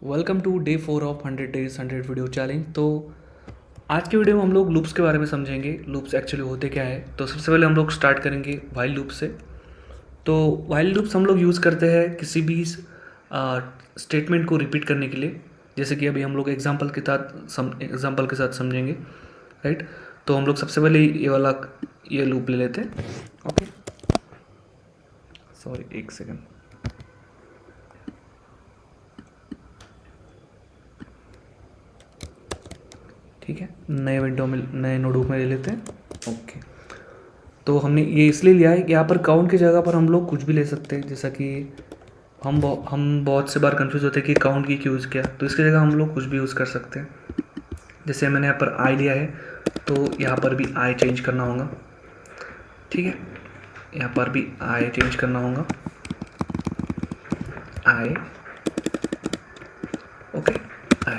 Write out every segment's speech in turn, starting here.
Welcome to day 4 of 100 days 100 video challenge. तो आज के वीडियो में हम लोग लूप्स के बारे में समझेंगे। लूप्स एक्चुअली होते क्या है। तो सबसे पहले हम लोग स्टार्ट करेंगे वाइल लूप से। तो वाइल लूप्स हम लोग यूज़ करते हैं किसी भी स्टेटमेंट को रिपीट करने के लिए, जैसे कि अभी हम लोग एग्जांपल के साथ समझेंगे, राइट। तो हम लोग सबसे पहले ये लूप ले लेते हैं। ओके, सॉरी, एक सेकेंड। ठीक है, नए विंडो में नए नोटबुक में ले लेते हैं। ओके, तो हमने ये इसलिए लिया है कि यहाँ पर काउंट की जगह पर हम लोग कुछ भी ले सकते हैं। जैसा कि हम बहुत से बार कंफ्यूज होते हैं कि काउंट की क्यों यूज़ किया, तो इसकी जगह हम लोग कुछ भी यूज़ कर सकते हैं। जैसे मैंने यहाँ पर आई लिया है, तो यहाँ पर भी आई चेंज करना होगा। ठीक है, यहाँ पर भी आई चेंज करना होगा, आई। ओके, आई।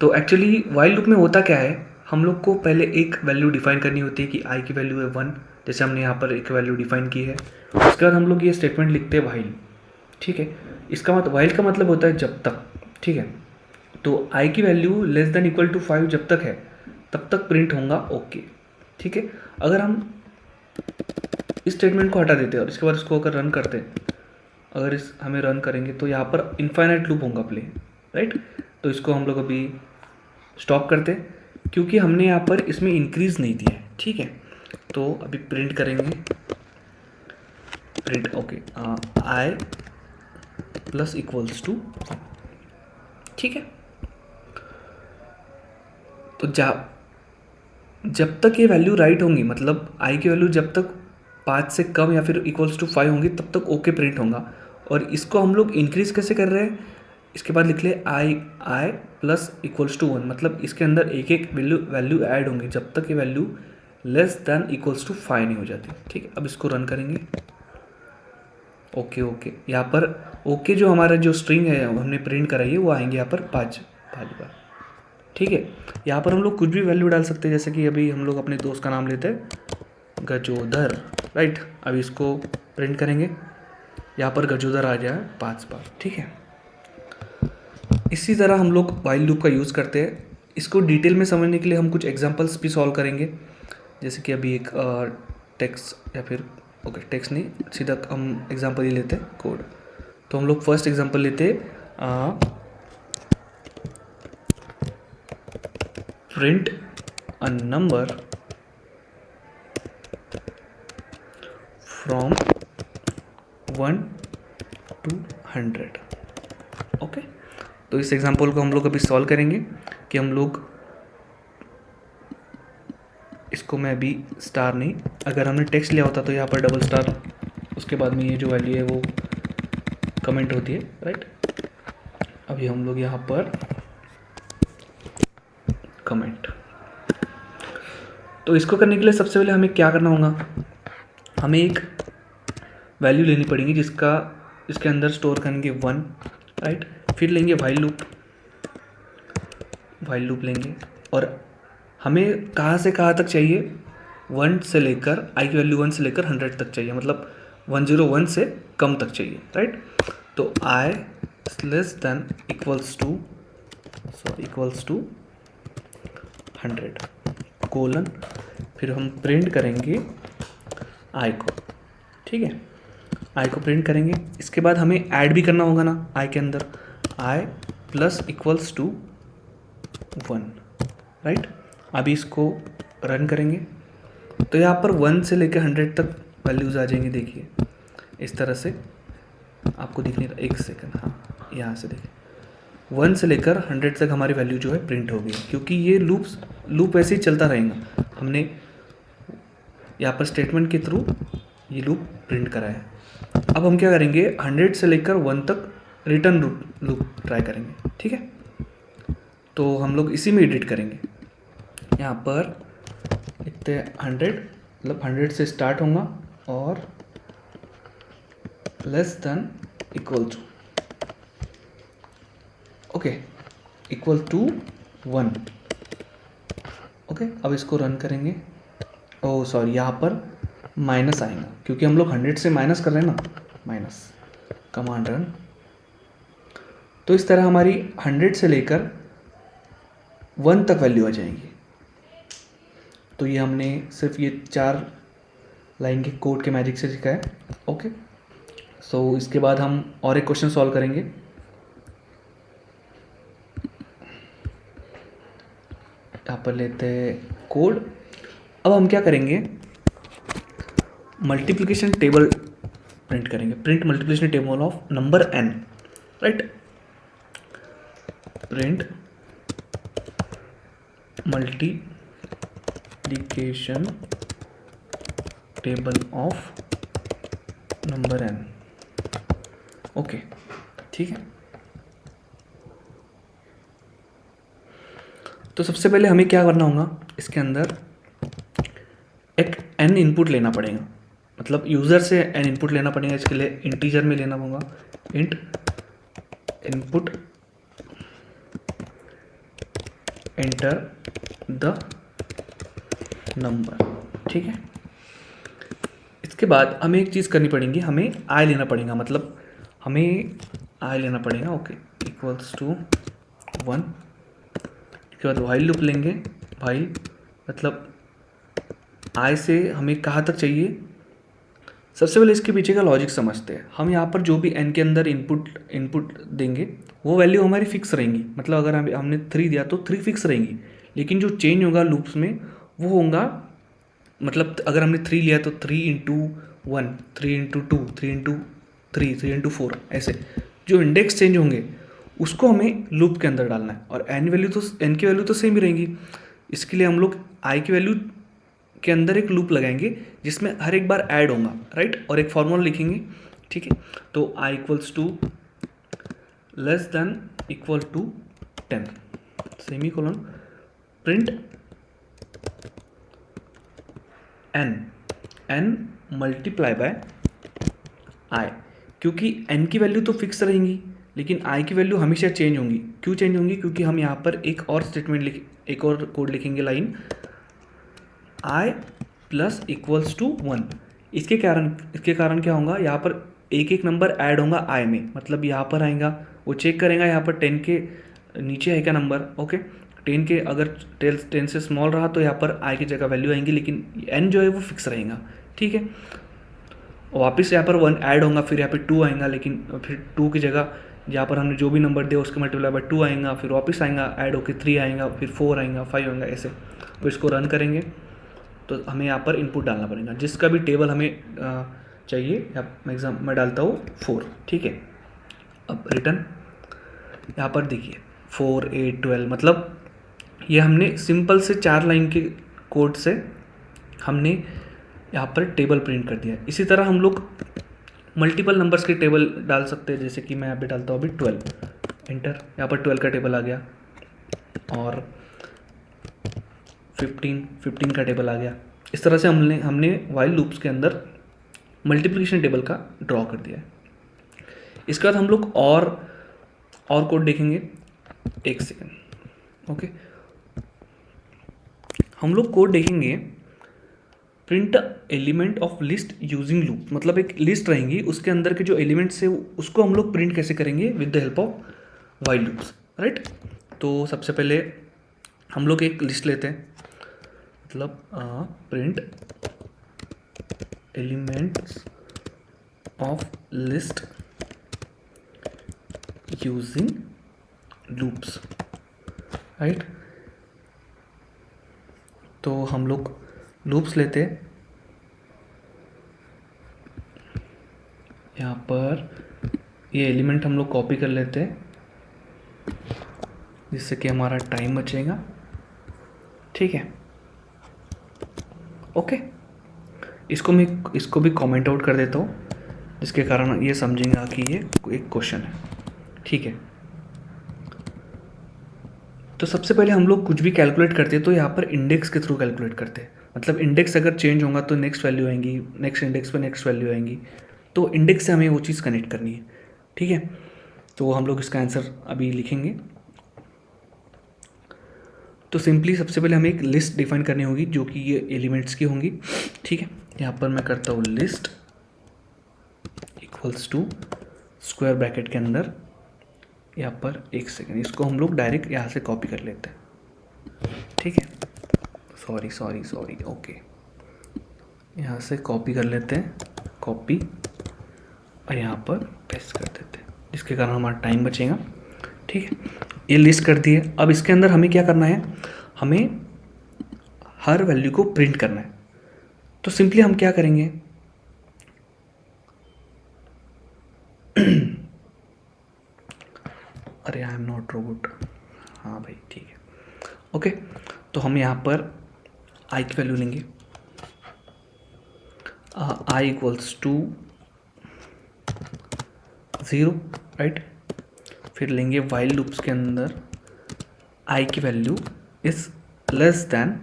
तो एक्चुअली वाइल लूप में होता क्या है, हम लोग को पहले एक वैल्यू डिफाइन करनी होती है कि आई की वैल्यू है 1। जैसे हमने यहाँ पर एक वैल्यू डिफाइन की है, उसके बाद हम लोग ये स्टेटमेंट लिखते हैं वाइल। ठीक है, इसका मतलब वाइल का मतलब होता है जब तक। ठीक है, तो आई की value less than equal to 5 जब तक है तब तक प्रिंट होगा ओके। ठीक है, अगर हम इस स्टेटमेंट को हटा देते हैं और इसके बाद इसको अगर रन करते हैं, अगर इस हमें रन करेंगे तो यहाँ पर इनफाइनाइट लूप होगा प्ले, राइट। तो इसको हम लोग अभी स्टॉप करते हैं क्योंकि हमने यहाँ पर इसमें इंक्रीज नहीं दिया है। ठीक है, तो अभी प्रिंट करेंगे, print okay i plus equals to. ठीक है, तो जब तक ये वैल्यू राइट होंगी, मतलब आई की वैल्यू जब तक 5 से कम या फिर इक्वल्स टू 5 होंगी तब तक ओके प्रिंट होगा। और इसको हम लोग इंक्रीज कैसे कर रहे हैं, इसके बाद लिख ले आई प्लस इक्वल्स टू 1, मतलब इसके अंदर एक एक वैल्यू ऐड होंगी जब तक ये value less than equals to 5 नहीं हो जाती। ठीक है, अब इसको रन करेंगे। ओके ओके, यहाँ पर ओके जो हमारा जो स्ट्रिंग है हमने प्रिंट कराई है वो आएंगे यहाँ पर 5 बार। ठीक है, यहाँ पर हम लोग कुछ भी वैल्यू डाल सकते हैं, जैसे कि अभी हम लोग अपने दोस्त का नाम लेते हैं गजोदर, राइट। अभी इसको प्रिंट करेंगे, यहाँ पर गजोदर आ जाए 5 बार। ठीक है, इसी तरह हम लोग वाइल लूप का यूज़ करते हैं। इसको डिटेल में समझने के लिए हम कुछ एग्जांपल्स भी सॉल्व करेंगे। जैसे कि अभी एक टेक्स्ट या फिर ओके टेक्स्ट नहीं, सीधा हम एग्जांपल ही लेते हैं कोड। तो हम लोग फर्स्ट एग्जांपल लेते हैं, print a number from 1 to 100। Okay, तो इस एग्जांपल को हम लोग अभी सॉल्व करेंगे कि हम लोग इसको मैं अभी स्टार नहीं, अगर हमने टेक्स्ट लिया होता तो यहाँ पर डबल स्टार, उसके बाद में ये जो वैल्यू है वो कमेंट होती है, राइट। अभी हम लोग यहाँ पर कमेंट। तो इसको करने के लिए सबसे पहले हमें क्या करना होगा, हमें एक वैल्यू लेनी पड़ेगी जिसका इसके अंदर स्टोर करेंगे 1, राइट। फिर लेंगे वाइल लूप लेंगे, और हमें कहाँ से कहाँ तक चाहिए, 1 से लेकर आई की वैल्यू 1 से लेकर 100 तक चाहिए, मतलब 101 से कम तक चाहिए, राइट। तो I less than equals to 100 colon, फिर हम प्रिंट करेंगे आई को। ठीक है, आई को प्रिंट करेंगे, इसके बाद हमें ऐड भी करना होगा ना आई के अंदर, आई प्लस इक्वल्स टू 1, राइट। अभी इसको रन करेंगे तो यहाँ पर 1 से लेकर 100 तक वैल्यूज़ आ जाएंगी। देखिए इस तरह से आपको दिख नहीं रहा, एक सेकंड, हाँ यहाँ से देखिए 1 से लेकर 100 तक हमारी वैल्यू जो है प्रिंट हो गई, क्योंकि ये लूप ऐसे ही चलता रहेगा। हमने यहाँ पर स्टेटमेंट के थ्रू ये लूप प्रिंट करा है। अब हम क्या करेंगे, 100 से लेकर 1 तक रिटर्न लूप ट्राई करेंगे। ठीक है, तो हम लोग इसी में एडिट करेंगे। यहाँ पर लिखते हैं 100, मतलब 100 से स्टार्ट होगा और less than equal to okay equal to 1। Okay, अब इसको रन करेंगे। ओह सॉरी, यहाँ पर माइनस आएगा क्योंकि हम लोग 100 से माइनस कर रहे हैं ना, माइनस, कमांड रन। तो इस तरह हमारी 100 से लेकर 1 तक वैल्यू आ जाएंगी। तो ये हमने सिर्फ ये 4 लाइन के कोड के मैजिक से सीखा है। ओके, सो इसके बाद हम और एक क्वेश्चन सॉल्व करेंगे। यहाँ पर लेते हैं कोड। अब हम क्या करेंगे, मल्टीप्लिकेशन टेबल प्रिंट करेंगे। Print multiplication table of number n, right. Print multiplication table of number n। Okay, ठीक है। तो सबसे पहले हमें क्या करना होगा, इसके अंदर एक n इनपुट लेना पड़ेगा, मतलब यूज़र से n इनपुट लेना पड़ेगा। इसके लिए इंटीजर में लेना होगा, int input enter the number, ठीक है। इसके बाद हमें एक चीज़ करनी पड़ेगी, हमें i लेना पड़ेगा, मतलब हमें i लेना पड़ेगा। Okay, equals to 1। इसके बाद वाइल लूप लेंगे। वाइल मतलब i से हमें कहाँ तक चाहिए। सबसे पहले इसके पीछे का लॉजिक समझते हैं। हम यहाँ पर जो भी n के अंदर इनपुट देंगे वो वैल्यू हमारी फिक्स रहेंगी। मतलब अगर हमने 3 दिया तो 3 फिक्स रहेंगी, लेकिन जो चेंज होगा लूप्स में वो होगा, मतलब अगर हमने 3 लिया तो 3 इंटू 1, 3 इंटू 2, 3 इंटू 3, 3 इंटू 4, ऐसे जो इंडेक्स चेंज होंगे उसको हमें लूप के अंदर डालना है। और n की वैल्यू तो सेम ही रहेंगी। इसके लिए हम लोग i की वैल्यू के अंदर एक लूप लगाएंगे जिसमें हर एक बार ऐड होगा, राइट। और एक फॉर्मूला लिखेंगे, ठीक है। तो i equals to less than equal to 10 semicolon print n multiply by i, क्योंकि n की वैल्यू तो फिक्स रहेंगी लेकिन i की वैल्यू हमेशा चेंज होंगी। क्यों चेंज होंगी, क्योंकि हम यहाँ पर एक और स्टेटमेंट एक और कोड लिखेंगे, line i plus equals to 1। इसके कारण क्या होगा, यहाँ पर एक एक नंबर ऐड होगा i में, मतलब यहाँ पर आएगा वो चेक करेगा यहाँ पर 10 के नीचे है क्या नंबर। ओके, 10 के अगर 10 से स्मॉल रहा तो यहाँ पर i की जगह वैल्यू आएंगी, लेकिन n जो है वो फिक्स रहेगा, ठीक है। वापस यहाँ पर 1 ऐड होगा, फिर यहाँ पे 2 आएगा, लेकिन फिर 2 की जगह यहाँ पर हमने जो भी नंबर दिया उसके मल्टीप्लाई बाय 2 आएगा, फिर वापस आएगा ऐड होकर 3 आएगा, फिर 4 आएगा, 5 आएगा, ऐसे। तो इसको रन करेंगे तो हमें यहाँ पर इनपुट डालना पड़ेगा, जिसका भी टेबल हमें चाहिए। मैं डालता हूँ 4, ठीक है। अब रिटर्न यहाँ पर देखिए 4, 8, 12, मतलब ये हमने सिंपल से 4 लाइन के कोड से हमने यहाँ पर टेबल प्रिंट कर दिया। इसी तरह हम लोग मल्टीपल नंबर्स के टेबल डाल सकते हैं, जैसे कि मैं यहाँ पे डालता हूँ अभी 12, एंटर। यहाँ पर 12 का टेबल आ गया और 15 का टेबल आ गया। इस तरह से हमने वाइल लूप्स के अंदर मल्टीप्लिकेशन टेबल का ड्रॉ कर दिया है। इसके बाद हम लोग और कोड देखेंगे, एक सेकेंड। ओके, हम लोग कोड देखेंगे print element of list using loop, मतलब एक लिस्ट रहेंगी उसके अंदर के जो एलिमेंट्स है उसको हम लोग प्रिंट कैसे करेंगे with the help of while loops, right. तो सबसे पहले हम लोग एक लिस्ट लेते हैं, मतलब print elements of list using loops, right. तो हम लोग लूप्स लेते हैं, यहाँ पर ये एलिमेंट हम लोग कॉपी कर लेते हैं जिससे कि हमारा टाइम बचेगा, ठीक है। ओके, इसको भी कमेंट आउट कर देता हूँ, जिसके कारण ये समझेंगे कि ये एक क्वेश्चन है, ठीक है। तो सबसे पहले हम लोग कुछ भी कैलकुलेट करते हैं तो यहाँ पर इंडेक्स के थ्रू कैलकुलेट करते हैं, मतलब इंडेक्स अगर चेंज होगा तो नेक्स्ट वैल्यू आएंगी, नेक्स्ट इंडेक्स पे नेक्स्ट वैल्यू आएंगी, तो इंडेक्स से हमें वो चीज़ कनेक्ट करनी है, ठीक है। तो हम लोग इसका आंसर अभी लिखेंगे। तो सिंपली सबसे पहले हमें एक लिस्ट डिफाइन करनी होगी जो कि ये एलिमेंट्स की होंगी, ठीक है। यहाँ पर मैं करता हूँ list equals to square bracket के अंदर यहाँ पर एक सेकेंड, इसको हम लोग डायरेक्ट यहाँ से कॉपी कर लेते हैं, ठीक है। सॉरी ओके, यहाँ से कॉपी कर लेते हैं, कॉपी, और यहाँ पर पेस्ट कर देते हैं, जिसके कारण हमारा टाइम बचेगा, ठीक है। ये लिस्ट कर दी है। अब इसके अंदर हमें क्या करना है, हमें हर वैल्यू को प्रिंट करना है। तो सिंपली हम क्या करेंगे, अरे आई एम नॉट रोबोट, हाँ भाई ठीक है, ओके। तो हम यहाँ पर आई की वैल्यू लेंगे, आई इक्वल्स टू 0, राइट। फिर लेंगे वाइल लूप्स के अंदर आई की वैल्यू इज लेस दैन,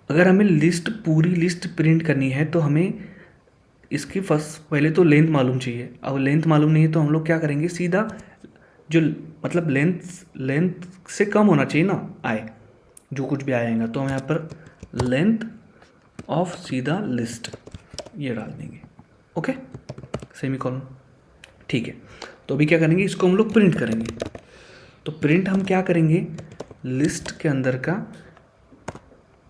अगर हमें लिस्ट, पूरी लिस्ट प्रिंट करनी है तो हमें इसकी पहले तो लेंथ मालूम चाहिए। अब लेंथ मालूम नहीं है तो हम लोग क्या करेंगे, सीधा जो मतलब लेंथ से कम होना चाहिए ना आए, जो कुछ भी आएगा, तो हम यहाँ पर लेंथ ऑफ सीधा लिस्ट ये डाल देंगे, ओके, सेमीकोलन, ठीक है। तो अभी क्या करेंगे, इसको हम लोग प्रिंट करेंगे। तो प्रिंट हम क्या करेंगे, लिस्ट के अंदर का,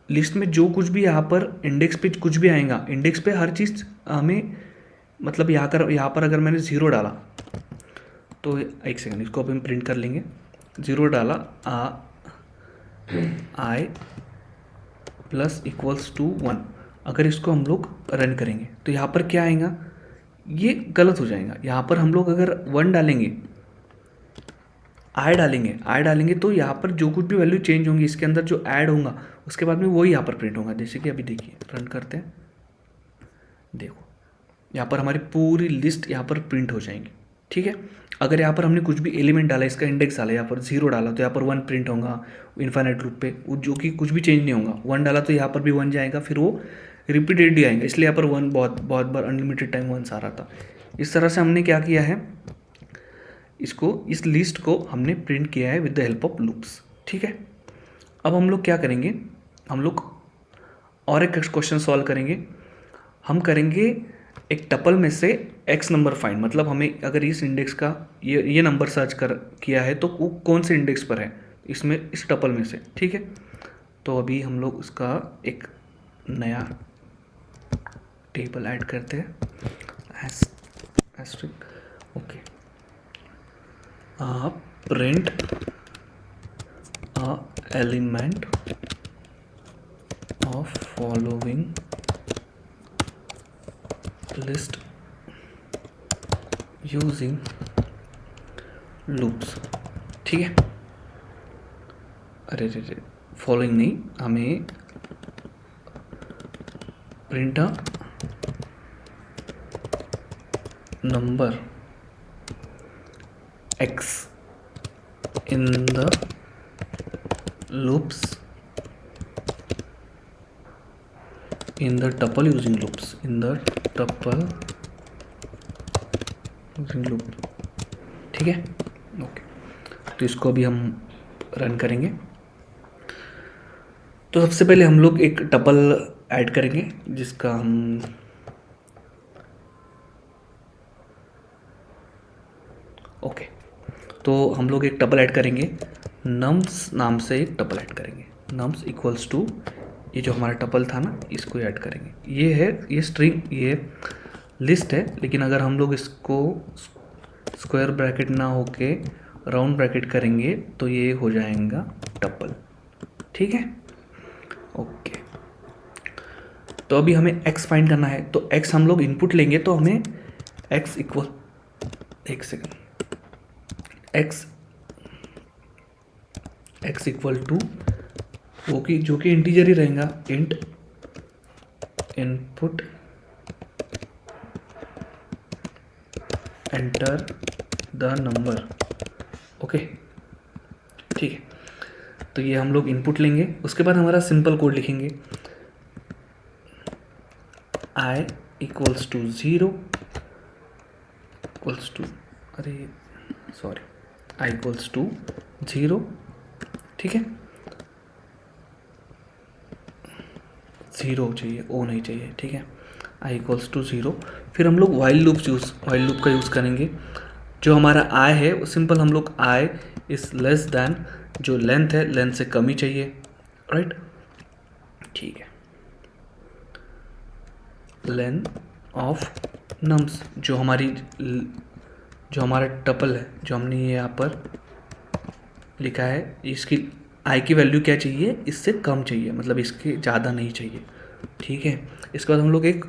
लिस्ट में जो कुछ भी यहाँ पर इंडेक्स पे कुछ भी आएगा, इंडेक्स पे हर चीज़ हमें, मतलब यहाँ पर अगर मैंने 0 डाला तो एक सेकंड, इसको अब हम प्रिंट कर लेंगे। 0 डाला, आई प्लस इक्वल्स टू 1, अगर इसको हम लोग रन करेंगे तो यहाँ पर क्या आएगा, ये गलत हो जाएगा। यहाँ पर हम लोग अगर 1 डालेंगे, आई डालेंगे तो यहाँ पर जो कुछ भी वैल्यू चेंज होंगी इसके अंदर जो ऐड होगा उसके बाद में वही यहाँ पर प्रिंट होगा। जैसे कि अभी देखिए, रन करते हैं, देखो यहाँ पर हमारी पूरी लिस्ट यहाँ पर प्रिंट हो जाएंगी, ठीक है। अगर यहाँ पर हमने कुछ भी एलिमेंट डाला, इसका इंडेक्स डाला, यहाँ पर 0 डाला तो यहाँ पर 1 प्रिंट होगा इन्फाइनाइट लूप पे, जो कि कुछ भी चेंज नहीं होगा। 1 डाला तो यहाँ पर भी 1 जाएगा, फिर वो रिपीटेडली आएगा, इसलिए यहाँ पर 1 बहुत बार अनलिमिटेड टाइम 1 आ रहा था। इस तरह से हमने क्या किया है, इस लिस्ट को हमने प्रिंट किया है with the help of loops, ठीक है। अब हम लोग क्या करेंगे, हम लोग और एक क्वेश्चन सॉल्व करेंगे। हम करेंगे एक टपल में से x नंबर फाइंड, मतलब हमें अगर इस इंडेक्स का ये नंबर सर्च किया है तो वो कौन से इंडेक्स पर है इसमें, इस टपल में से, ठीक है। तो अभी हम लोग उसका एक नया टेबल ऐड करते हैं, okay, print element of following list using loops, ठीक है। अरे फॉलोइंग नहीं, हमें print number x in the loops in the tuple using loops, in the tuple using loop, ठीक है, ओके। तो इसको अभी हम रन करेंगे। तो सबसे पहले हम लोग एक टपल ऐड करेंगे जिसका हम ओके, तो हम लोग एक टपल ऐड करेंगे, नम्स नाम से एक टपल ऐड करेंगे, नम्स इक्वल्स टू ये जो हमारा टपल था ना इसको ऐड करेंगे। ये है, ये स्ट्रिंग, ये लिस्ट है, लेकिन अगर हम लोग इसको स्क्वायर ब्रैकेट ना होके राउंड ब्रैकेट करेंगे तो ये हो जाएगा टपल, ठीक है, ओके। तो अभी हमें x फाइंड करना है, तो x हम लोग इनपुट लेंगे, तो हमें x इक्वल, एक सेकेंड, x इक्वल टू वो कि जो कि इंटीजर ही रहेगा, int input enter the number, okay, ठीक है। तो ये हम लोग इनपुट लेंगे, उसके बाद हमारा सिंपल कोड लिखेंगे, i equals to 0 equals to, अरे सॉरी, i इक्वल्स टू 0, ठीक है, 0 चाहिए, ओ नहीं चाहिए, ठीक है, i इक्वल्स टू 0। फिर हम लोग वाइल लूप का यूज़ करेंगे, जो हमारा आई है वो सिंपल हम लोग आई इज लेस दैन जो लेंथ है, लेंथ से कम ही चाहिए, राइट। ठीक है, लेंथ ऑफ नम्स जो हमारा टपल है, जो हमने ये यहाँ पर लिखा है, इसकी आई की वैल्यू क्या चाहिए, इससे कम चाहिए, मतलब इसके ज़्यादा नहीं चाहिए। ठीक है, इसके बाद हम लोग एक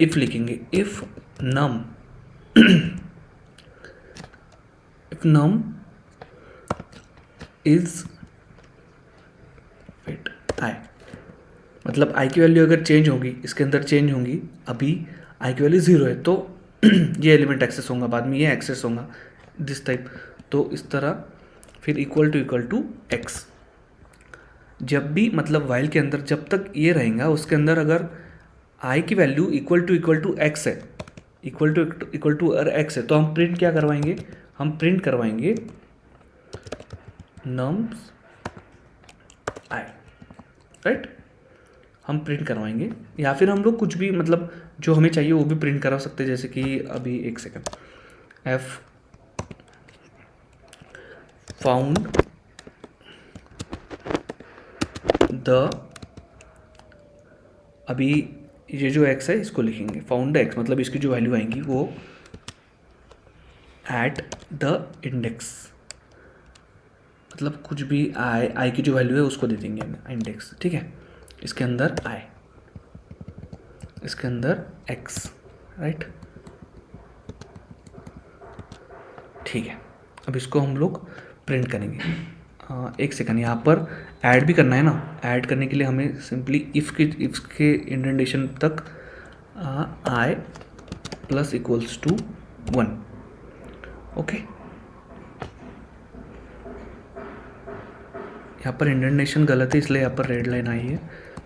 इफ़ लिखेंगे, if num if num is wait i, मतलब आई की वैल्यू अगर चेंज होगी, इसके अंदर चेंज होंगी, अभी आई की वैल्यू 0 है तो ये एलिमेंट एक्सेस होगा, बाद में ये एक्सेस होगा, दिस टाइप। तो इस तरह फिर इक्वल टू एक्स, जब भी मतलब वाइल के अंदर जब तक ये रहेगा, उसके अंदर अगर आई की वैल्यू इक्वल टू एक्स है, इक्वल टू एक्स है, तो हम प्रिंट क्या करवाएंगे, हम प्रिंट करवाएंगे नम्स आई, राइट। हम प्रिंट करवाएंगे, या फिर हम लोग कुछ भी मतलब जो हमें चाहिए वो भी प्रिंट करा सकते हैं, जैसे कि अभी एक सेकंड, एफ फाउंड द, अभी ये जो एक्स है इसको लिखेंगे फाउंड एक्स, मतलब इसकी जो वैल्यू आएंगी वो एट द इंडेक्स, मतलब कुछ भी आई की जो वैल्यू है उसको दे देंगे हमें इंडेक्स। ठीक है, इसके अंदर आई, इसके अंदर एक्स, राइट। ठीक है, अब इसको हम लोग प्रिंट करेंगे। एक सेकंड, यहाँ पर ऐड भी करना है ना, ऐड करने के लिए हमें सिंपली इफ़ के इंडेंटेशन तक आई प्लस इक्वल्स टू 1, ओके। यहाँ पर इंडेंटेशन गलत है इसलिए यहाँ पर रेड लाइन आई है,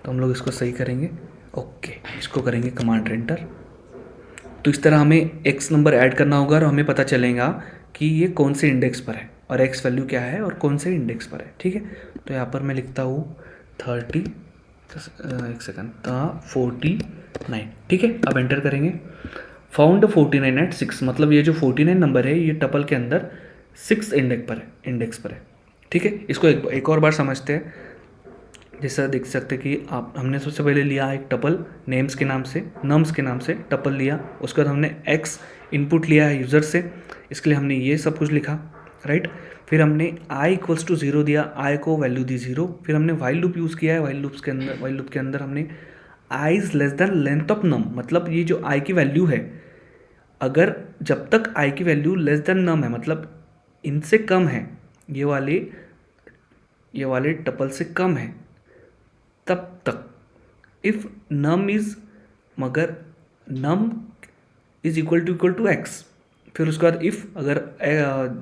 तो हम लोग इसको सही करेंगे, ओके। इसको करेंगे कमांड एंटर। तो इस तरह हमें एक्स नंबर ऐड करना होगा और हमें पता चलेगा कि ये कौन से इंडेक्स पर है और एक्स वैल्यू क्या है और कौन से इंडेक्स पर है। ठीक है, तो यहाँ पर मैं लिखता हूँ 30, एक सेकंड, 49। ठीक है, अब एंटर करेंगे। फाउंड 49 एट 6, मतलब ये जो 49 नंबर है ये टपल के अंदर 6 इंडेक्स पर है। ठीक है, इसको एक और बार समझते हैं। जैसा देख सकते कि आप, हमने सबसे पहले लिया एक टपल नेम्स के नाम से, नम्स के नाम से टपल लिया, उसके बाद हमने एक्स इनपुट लिया है यूज़र से, इसके लिए हमने ये सब कुछ लिखा, राइट। फिर हमने आई इक्वल्स टू 0 दिया, आई को वैल्यू दी 0। फिर हमने वाइल लूप यूज़ किया है, वाइल लूप के अंदर हमने I is less than length of num, मतलब ये जो आई की वैल्यू है, अगर जब तक आई की वैल्यू लेस देन नम है, मतलब इनसे कम है, ये वाले टपल से कम है, तब तक इफ़ नम इज़, मगर नम इज़ इक्वल टू एक्स, फिर उसके बाद इफ़ अगर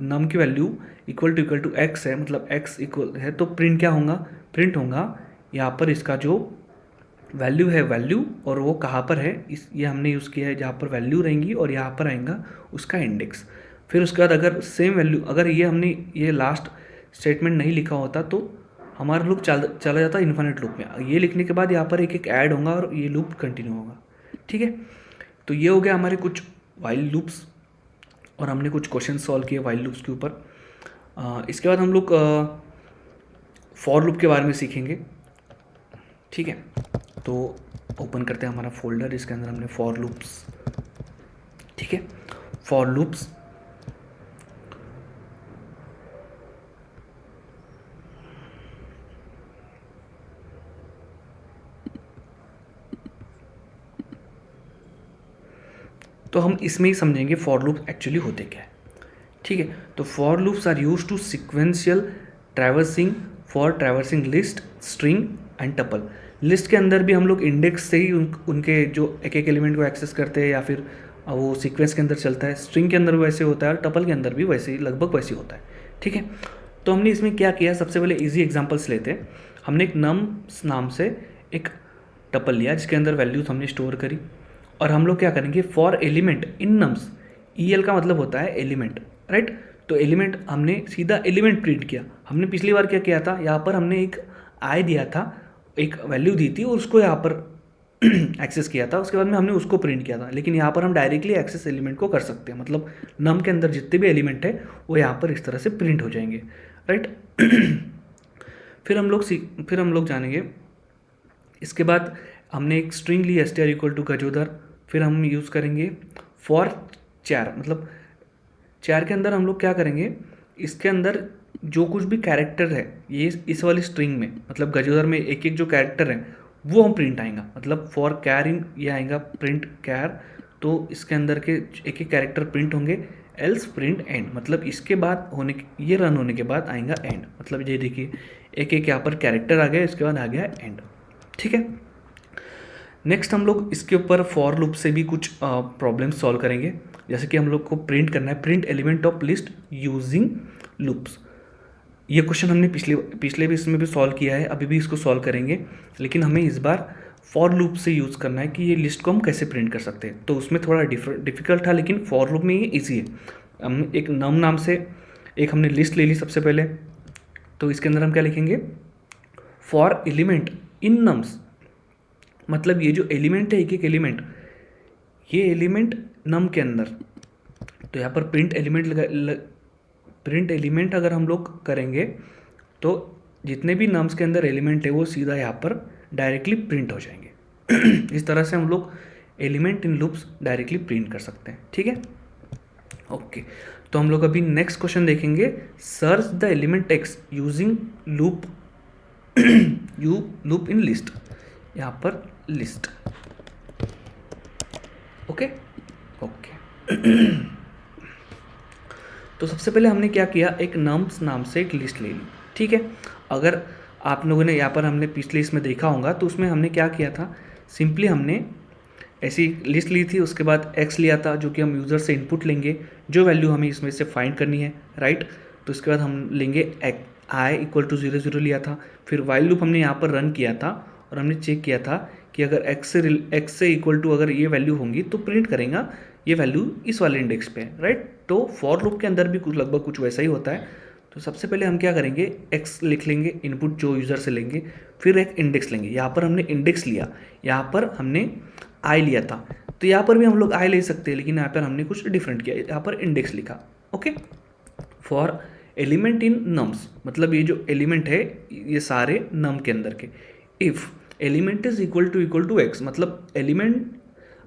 नम की वैल्यू इक्वल टू एक्स है, मतलब एक्स इक्वल है, तो प्रिंट क्या होगा, प्रिंट होगा यहाँ पर इसका जो वैल्यू है, वैल्यू, और वो कहाँ पर है, ये हमने यूज़ किया है जहाँ पर वैल्यू रहेंगी और यहाँ पर आएगा उसका इंडेक्स। फिर उसके बाद अगर सेम वैल्यू, अगर ये हमने ये लास्ट स्टेटमेंट नहीं लिखा होता तो हमारा लूप चला जाता इन्फिनिट लूप में। ये लिखने के बाद यहाँ पर एक ऐड होगा और ये लूप कंटिन्यू होगा। ठीक है, तो ये हो गया हमारे कुछ वाइल लूप्स, और हमने कुछ क्वेश्चन सॉल्व किए वाइल लूप्स के ऊपर। इसके बाद हम लोग फॉर लूप के बारे में सीखेंगे। ठीक है, तो ओपन करते हैं हमारा फोल्डर, इसके अंदर हमने फॉर लूप्स, ठीक है, फॉर लूप्स। तो हम इसमें ही समझेंगे फॉर लूप एक्चुअली होते क्या है। ठीक है, तो for loops are use to sequential traversing for traversing list, string and tuple. List के अंदर भी हम लोग इंडेक्स से ही उनके जो एक एलिमेंट को एक्सेस करते हैं, या फिर वो सीक्वेंस के अंदर चलता है। स्ट्रिंग के अंदर भी वैसे होता है और टपल के अंदर भी वैसे ही, लगभग वैसे ही होता है। ठीक है, तो हमने इसमें क्या किया, सबसे पहले इजी एग्जांपल्स लेते हैं। हमने एक नम्स नाम से एक टपल लिया जिसके अंदर वैल्यूज हमने स्टोर करी, और हम लोग क्या करेंगे, for element in nums, EL का मतलब होता है एलिमेंट, राइट। तो एलिमेंट, हमने सीधा एलिमेंट प्रिंट किया। हमने पिछली बार क्या किया था, यहाँ पर हमने एक आई दिया था, एक वैल्यू दी थी और उसको यहाँ पर एक्सेस किया था, उसके बाद में हमने उसको प्रिंट किया था, लेकिन यहाँ पर हम डायरेक्टली एक्सेस एलिमेंट को कर सकते हैं, मतलब नम के अंदर जितने भी एलिमेंट है वो यहाँ पर इस तरह से प्रिंट हो जाएंगे, राइट। फिर हम लोग जानेंगे, इसके बाद हमने एक स्ट्रिंग ली str इक्वल टू गजोदर, फिर हम यूज़ करेंगे फॉर चार, मतलब चार के अंदर हम लोग क्या करेंगे, इसके अंदर जो कुछ भी कैरेक्टर है ये इस वाली स्ट्रिंग में, मतलब गजोदर में एक एक जो कैरेक्टर है वो हम प्रिंट आएगा, मतलब फॉर कैर इन ये आएगा प्रिंट कैर, तो इसके अंदर के एक एक कैरेक्टर प्रिंट होंगे, एल्स प्रिंट एंड, मतलब इसके बाद ये रन होने के बाद आएगा एंड, मतलब ये देखिए एक एक यहाँ पर कैरेक्टर आ गया, इसके बाद आ गया एंड, ठीक है। नेक्स्ट हम लोग इसके ऊपर फॉर लूप से भी कुछ प्रॉब्लम सॉल्व करेंगे, जैसे कि हम लोग को प्रिंट करना है print element of list using loops. ये क्वेश्चन हमने पिछले भी इसमें भी सॉल्व किया है, अभी भी इसको सॉल्व करेंगे, लेकिन हमें इस बार फॉर लूप से यूज़ करना है कि ये लिस्ट को हम कैसे प्रिंट कर सकते हैं। तो उसमें थोड़ा डिफिकल्ट था, लेकिन फॉर लूप में ये ईजी है। हम एक नम नाम से एक हमने लिस्ट ले ली सबसे पहले, तो इसके अंदर हम क्या लिखेंगे, फॉर एलिमेंट इन नम्स, मतलब ये जो एलिमेंट है एक एक एलिमेंट, ये एलिमेंट नम के अंदर, तो यहाँ पर प्रिंट एलिमेंट अगर हम लोग करेंगे तो जितने भी नम्स के अंदर एलिमेंट है वो सीधा यहाँ पर डायरेक्टली प्रिंट हो जाएंगे। इस तरह से हम लोग element in loops directly print कर सकते हैं, ठीक है। ओके, तो हम लोग अभी नेक्स्ट क्वेश्चन देखेंगे, search the element x using loop loop in list, यहाँ पर लिस्ट, ओके। तो सबसे पहले हमने क्या किया, एक नम्स नाम से एक लिस्ट ले ली, ठीक है। अगर आप लोगों ने यहाँ पर हमने पिछले इसमें देखा होगा तो उसमें हमने क्या किया था, सिंपली हमने ऐसी लिस्ट ली थी, उसके बाद एक्स लिया था जो कि हम यूज़र से इनपुट लेंगे, जो वैल्यू हमें इसमें से फाइंड करनी है, राइट। तो उसके बाद हम लेंगे आई इक्वल टू 0 0 लिया था, फिर वाइल लूप हमने यहाँ पर रन किया था और हमने चेक किया था कि अगर एक्स से इक्वल टू अगर ये वैल्यू होंगी तो प्रिंट करेगा ये वैल्यू इस वाले इंडेक्स पे, राइट। तो फॉर लूप के अंदर भी कुछ लगभग कुछ वैसा ही होता है। तो सबसे पहले हम क्या करेंगे, एक्स लिख लेंगे इनपुट जो यूज़र से लेंगे, फिर एक इंडेक्स लेंगे, यहाँ पर हमने इंडेक्स लिया, यहाँ पर हमने आई लिया था, तो यहाँ पर भी हम लोग आई ले सकते हैं, लेकिन यहाँ पर हमने कुछ डिफरेंट किया, यहाँ पर इंडेक्स लिखा, okay. For element in nums, मतलब ये जो एलिमेंट है ये सारे नम के अंदर के, if element is equal to x, मतलब एलिमेंट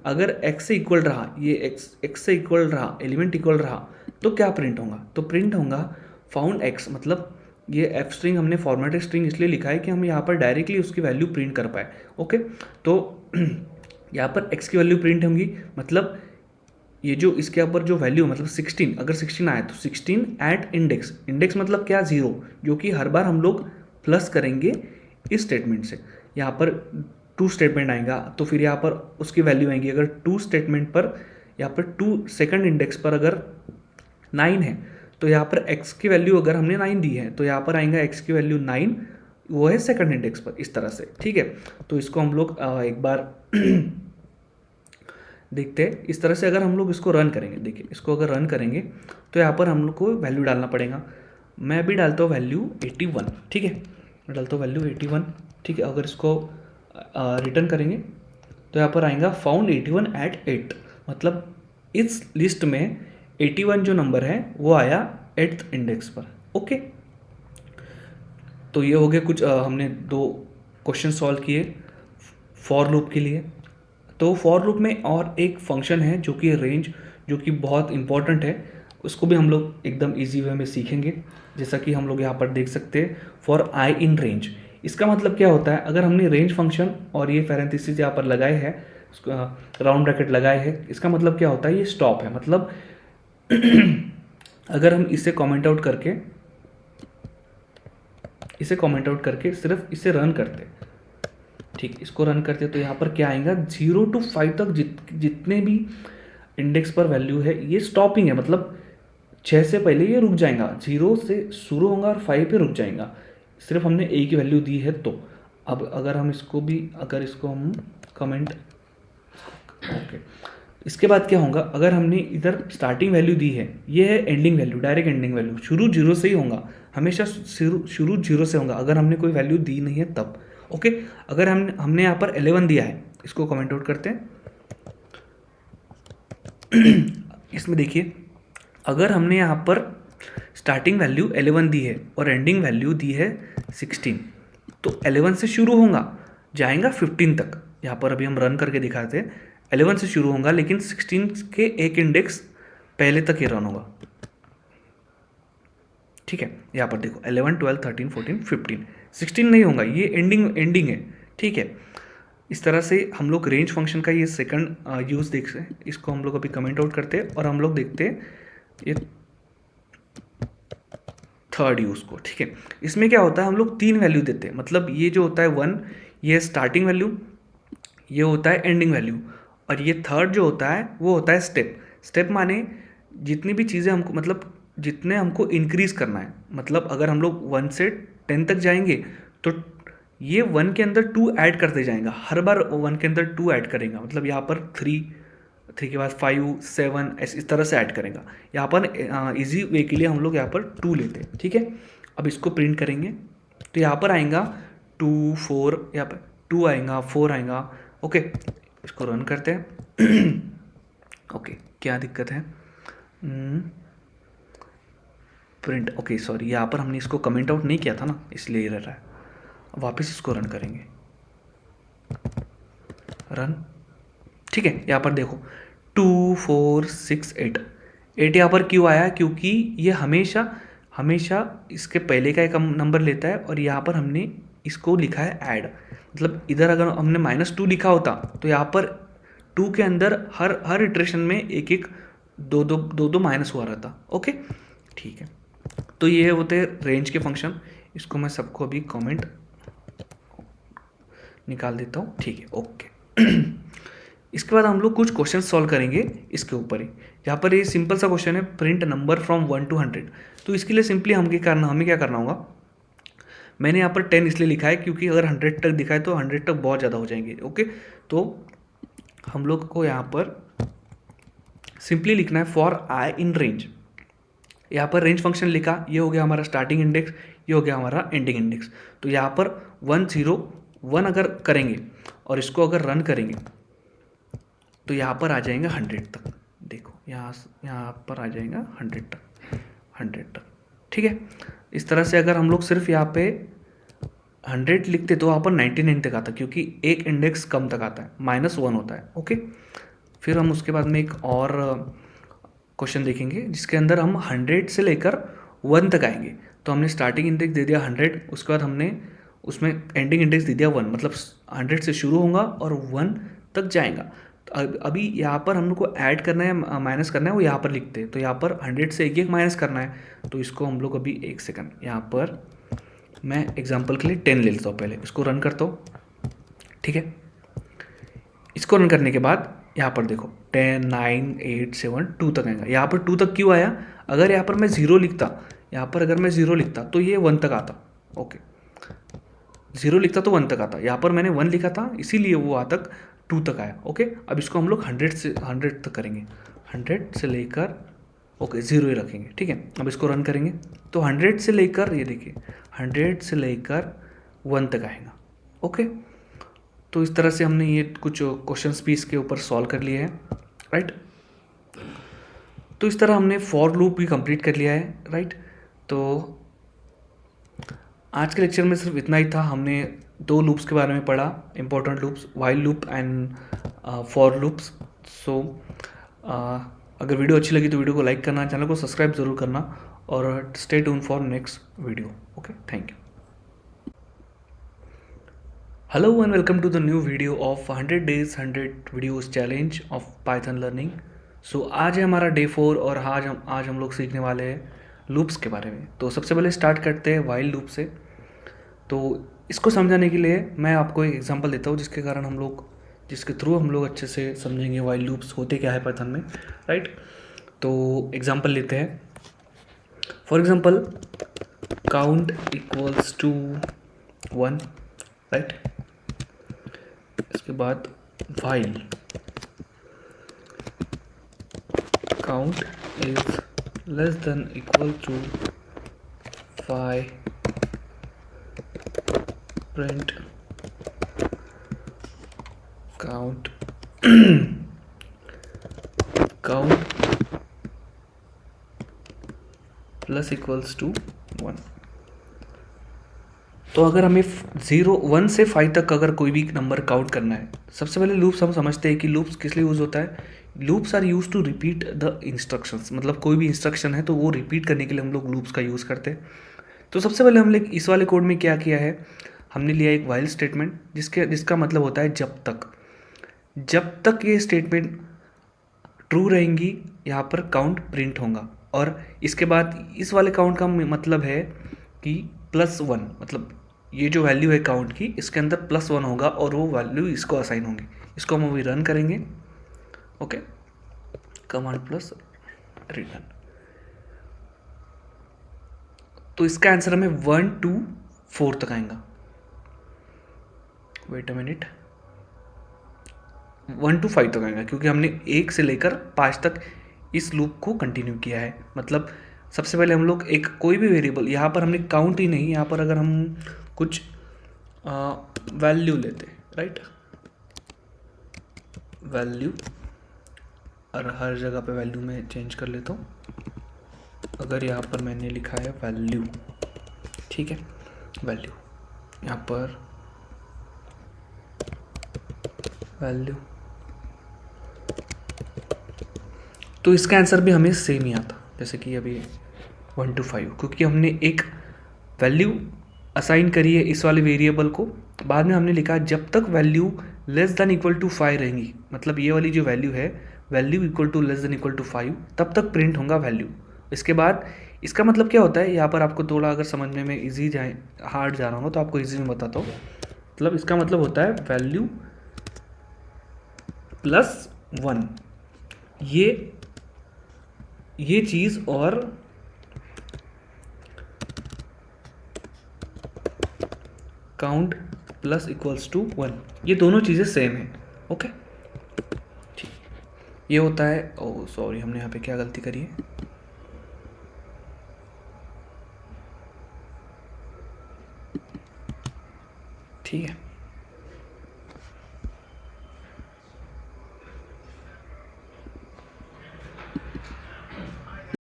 अगर x से इक्वल रहा, ये x से इक्वल रहा, एलिमेंट इक्वल रहा, तो क्या प्रिंट होगा, तो प्रिंट होगा फाउंड x, मतलब ये एफ स्ट्रिंग हमने फॉर्मेटेड स्ट्रिंग इसलिए लिखा है कि हम यहाँ पर डायरेक्टली उसकी वैल्यू प्रिंट कर पाए, ओके। तो यहाँ पर x की वैल्यू प्रिंट होंगी, मतलब ये जो इसके ऊपर जो वैल्यू मतलब 16, अगर 16 आए तो 16 एट इंडेक्स, इंडेक्स मतलब क्या, 0, जो कि हर बार हम लोग प्लस करेंगे इस स्टेटमेंट से, यहाँ पर 2 स्टेटमेंट आएगा तो फिर यहाँ पर उसकी वैल्यू आएगी, अगर 2 स्टेटमेंट पर यहाँ पर 2 सेकंड इंडेक्स पर अगर 9 है तो यहाँ पर x की वैल्यू अगर हमने 9 दी है तो यहाँ पर आएगा x की वैल्यू 9, वो है सेकंड इंडेक्स पर, इस तरह से, ठीक है। तो इसको हम लोग एक बार देखते हैं, इस तरह से अगर हम लोग इसको रन करेंगे, देखिए इसको अगर रन करेंगे तो यहाँ पर हम लोग को वैल्यू डालना पड़ेगा। मैं भी डालता हूँ वैल्यू 81, ठीक है, मैं डालता हूँ वैल्यू 81, ठीक है। अगर इसको रिटर्न करेंगे तो यहाँ पर आएगा फाउंड 81 एट 8, मतलब इस लिस्ट में 81 जो नंबर है वो आया 8th इंडेक्स पर, ओके। तो ये हो गए कुछ हमने 2 क्वेश्चन सॉल्व किए फॉर लूप के लिए। तो फॉर लूप में और एक फंक्शन है जो कि रेंज, जो कि बहुत इंपॉर्टेंट है, उसको भी हम लोग एकदम इजी वे में सीखेंगे, जैसा कि हम लोग यहाँ पर देख सकते हैं फॉर आई इन रेंज। इसका मतलब क्या होता है, अगर हमने रेंज फंक्शन और ये पैरेंथेसिस यहाँ पर लगाए हैं, राउंड ब्रैकेट लगाए हैं, इसका मतलब क्या होता है, ये स्टॉप है, मतलब अगर हम इसे कमेंट आउट करके सिर्फ इसे रन करते, ठीक, इसको रन करते तो यहाँ पर क्या आएगा, 0 to 5 तक जितने भी इंडेक्स पर वैल्यू है ये स्टॉपिंग है, मतलब 6 से पहले ये रुक जाएगा, 0 से शुरू होगा और 5 पे रुक जाएगा, सिर्फ हमने a की वैल्यू दी है। तो अब अगर हम इसको हम कमेंट, ओके, इसके बाद क्या होगा, अगर हमने इधर स्टार्टिंग वैल्यू दी है, ये है ending value, direct ending value, शुरू 0 से ही होगा, हमेशा शुरू 0 से होगा, अगर हमने कोई वैल्यू दी नहीं है तब, ओके। अगर हमने यहाँ पर 11 दिया है इसको कमेंट आउट करते हैं। इसमें देखिए, अगर हमने यहाँ पर स्टार्टिंग वैल्यू 11 दी है और एंडिंग वैल्यू दी है 16, तो 11 से शुरू होगा, जाएगा 15 तक। यहाँ पर अभी हम रन करके दिखाते हैं, 11 से शुरू होगा लेकिन 16 के एक इंडेक्स पहले तक ये रन होगा। ठीक है, यहाँ पर देखो 11, 12, 13, 14, 15, 16 नहीं होगा, ये एंडिंग है। ठीक है, इस तरह से हम लोग रेंज फंक्शन का ये सेकंड यूज़ देखते हैं। इसको हम लोग अभी कमेंट आउट करते हैं और हम लोग देखते हैं ये थर्ड यूज़ को। ठीक है, इसमें क्या होता है, हम लोग 3 वैल्यू देते हैं, मतलब ये जो होता है 1, ये स्टार्टिंग वैल्यू, ये होता है एंडिंग वैल्यू, और ये थर्ड जो होता है वो होता है स्टेप। स्टेप माने जितनी भी चीज़ें हमको, मतलब जितने हमको इंक्रीज़ करना है, मतलब अगर हम लोग 1 से 10 तक जाएंगे तो ये 1 के अंदर 2 ऐड करते जाएगा, हर बार 1 के अंदर 2 ऐड करेगा, मतलब यहाँ पर 3 के बाद 5, 7 इस तरह से ऐड करेगा। यहाँ पर इजी वे के लिए हम लोग यहाँ पर 2 लेते हैं। ठीक है, अब इसको प्रिंट करेंगे तो यहाँ पर आएगा 2, 4, यहाँ पर 2 आएगा, 4 आएगा। ओके, इसको रन करते हैं। ओके, क्या दिक्कत है, प्रिंट, ओके सॉरी, यहाँ पर हमने इसको कमेंट आउट नहीं किया था ना, इसलिए ये रह रहा है। वापस इसको रन करेंगे, रन। ठीक है, यहाँ पर देखो 2, 4, 6, 8 यहाँ पर क्यों आया, क्योंकि ये हमेशा हमेशा इसके पहले का एक नंबर लेता है, और यहाँ पर हमने इसको लिखा है ऐड, मतलब इधर अगर हमने -2 लिखा होता तो यहाँ पर 2 के अंदर हर इटरेशन में एक एक दो माइनस हुआ रहता। ओके, ठीक है, तो ये होते हैं रेंज के फंक्शन। इसको मैं सबको अभी कमेंट निकाल देता हूँ। ठीक है, ओके। इसके बाद हम लोग कुछ क्वेश्चन सॉल्व करेंगे इसके ऊपर ही। यहाँ पर ये सिंपल सा क्वेश्चन है, प्रिंट नंबर फ्रॉम 1 to 100। तो इसके लिए सिंपली हमें क्या करना होगा, मैंने यहाँ पर 10 इसलिए लिखा है क्योंकि अगर 100 तक दिखाए तो 100 तक बहुत ज़्यादा हो जाएंगे। ओके, तो हम लोग को यहाँ पर सिंपली लिखना है फॉर आई इन रेंज। यहाँ पर रेंज फंक्शन लिखा, ये हो गया हमारा स्टार्टिंग इंडेक्स, ये हो गया हमारा एंडिंग इंडेक्स। तो यहाँ पर 1, 0, 1 अगर करेंगे और इसको अगर रन करेंगे तो यहाँ पर आ जाएगा 100 तक। देखो यहाँ पर आ जाएगा 100 तक। ठीक है, इस तरह से अगर हम लोग सिर्फ यहाँ पे 100 लिखते तो वहाँ पर 99 तक आता, क्योंकि एक इंडेक्स कम तक आता है, -1 होता है। ओके, फिर हम उसके बाद में एक और क्वेश्चन देखेंगे जिसके अंदर हम 100 से लेकर 1 तक आएंगे। तो हमने स्टार्टिंग इंडेक्स दे दिया 100, उसके बाद हमने उसमें एंडिंग इंडेक्स दे दिया 1, मतलब 100 से शुरू होगा और 1 तक जाएगा। तो अभी यहाँ पर हम लोग को ऐड करना है, माइनस करना है, वो यहाँ पर लिखते हैं। तो यहाँ पर 100 से एक माइनस करना है, तो इसको हम लोग अभी 1 सेकंड, यहाँ पर मैं एग्जांपल के लिए 10 ले लेता हूँ, पहले इसको रन करता हूँ। ठीक है, इसको रन करने के बाद यहाँ पर देखो 10, 9, 8, 7, 2 तक आएगा। यहाँ पर 2 तक क्यों आया, अगर यहाँ पर मैं 0 लिखता, यहाँ पर अगर मैं 0 लिखता तो ये 1 तक आता। ओके, 0 लिखता तो 1 तक आता, यहाँ पर मैंने 1 लिखा था इसीलिए वो आ तक 2 तक आया। ओके, अब इसको हम लोग 100 तक करेंगे, 100 से लेकर 0 ही रखेंगे। ठीक है, अब इसको रन करेंगे तो 100 से लेकर, ये देखिए 100 से लेकर 1 तक आएगा। ओके, तो इस तरह से हमने ये कुछ क्वेश्चंस भी इसके ऊपर सॉल्व कर लिए हैं, राइट। तो इस तरह हमने फॉर लूप भी कंप्लीट कर लिया है, राइट। तो आज के लेक्चर में सिर्फ इतना ही था। हमने 2 लूप्स के बारे में पढ़ा, important loops, while loop and for loops. So अगर वीडियो अच्छी लगी तो वीडियो को लाइक करना, चैनल को सब्सक्राइब ज़रूर करना, और stay tune for next video. Okay, thank you. Hello and welcome to the new video of 100 days 100 videos challenge of Python learning। So आज है हमारा डे 4 और आज हम लोग सीखने वाले हैं लूप्स के बारे में। तो सबसे पहले स्टार्ट करते हैं वाइल लूप से। तो इसको समझाने के लिए मैं आपको एक एग्जांपल देता हूँ जिसके थ्रू हम लोग अच्छे से समझेंगे वाइल लूप्स होते क्या है पाइथन में, राइट। तो एग्जांपल लेते हैं। For example count equals to 1, right. इसके बाद while count is less than equal to 5, print count count plus equals to 1। तो अगर हमें 1 से 5 तक अगर कोई भी नंबर काउंट करना है, सबसे पहले लूप्स हम समझते हैं कि लूप्स किस लिए यूज़ होता है। Loops are use to repeat the instructions, मतलब कोई भी इंस्ट्रक्शन है तो वो रिपीट करने के लिए हम लोग लूप्स का यूज़ करते हैं। तो सबसे पहले हमने इस वाले कोड में क्या किया है, हमने लिया एक वाइल स्टेटमेंट जिसका मतलब होता है जब तक ये स्टेटमेंट ट्रू रहेंगी यहाँ पर काउंट प्रिंट होगा। और इसके बाद इस वाले काउंट का मतलब है कि +1, मतलब ये जो वैल्यू है काउंट की, इसके अंदर +1 होगा और वो वैल्यू इसको असाइन होंगी। इसको हम अभी रन करेंगे। Okay, command plus return. तो इसका आंसर हमें 1 to 4 तक आएगा। वेट अ मिनट, 1 to 5 तक आएगा क्योंकि हमने 1 से लेकर 5 तक इस लूप को कंटिन्यू किया है। मतलब सबसे पहले हम लोग एक कोई भी वेरिएबल, यहाँ पर हमने काउंट ही नहीं, यहाँ पर अगर हम कुछ वैल्यू लेते, राइट, वैल्यू, और हर जगह पे वैल्यू में चेंज कर लेता हूँ। अगर यहाँ पर मैंने लिखा है वैल्यू, ठीक है, वैल्यू, यहाँ पर वैल्यू, तो इसका आंसर भी हमें सेम ही आता, जैसे कि अभी 1 to 5, क्योंकि हमने एक वैल्यू असाइन करी है इस वाले वेरिएबल को। बाद में हमने लिखा जब तक value less than equal to 5 रहेंगी, मतलब ये वाली जो वैल्यू है, value equal to less than equal to 5, तब तक प्रिंट होगा वैल्यू। इसके बाद इसका मतलब क्या होता है, यहाँ पर आपको थोड़ा अगर समझने में ईजी जाए, हार्ड जा रहा हो तो आपको ईजी में बताता हूँ। मतलब इसका मतलब होता है वैल्यू +1, ये चीज़, और काउंट प्लस इक्वल्स टू 1, ये दोनों चीज़ें सेम है। ओके, ठीक, ये होता है। ओह सॉरी, हमने यहाँ पे क्या गलती करी है, ठीक है।